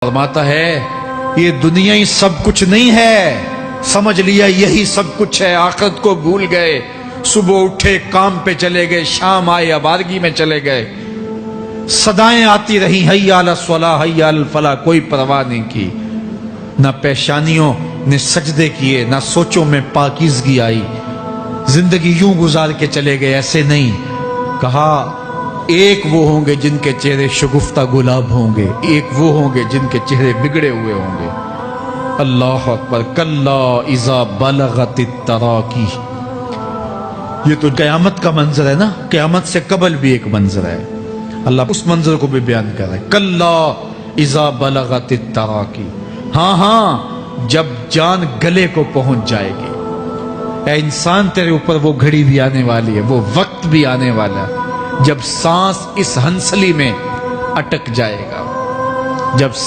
फरमाता है ये दुनिया ही सब कुछ नहीं है, समझ लिया यही सब कुछ है। आखिरत को भूल गए, सुबह उठे काम पे चले गए, शाम आए आबादगी में चले गए। सदाएं आती रही हैया अला स्वलाह हैया अल फलाह, कोई परवाह नहीं की। ना पेशानियों ने सजदे किए, ना सोचों में पाकीज़गी आई। जिंदगी यूं गुजार के चले गए, ऐसे नहीं। कहा एक वो होंगे जिनके चेहरे शगुफ्ता गुलाब होंगे, एक वो होंगे जिनके चेहरे बिगड़े हुए होंगे। अल्लाह अकबर। कल्ला इज़ा बलगतित तराकी, ये तो क़यामत का मंजर है ना, क़यामत से कबल भी एक मंजर है। अल्लाह उस मंजर को भी बयान कर रहा है। कल्ला इज़ा बलगतित तराकी, हाँ हाँ जब जान गले को पहुंच जाएगी। ऐ इंसान तेरे ऊपर वो घड़ी भी आने वाली है, वो वक्त भी आने वाला है जब सांस इस हंसली में अटक जाएगा, जब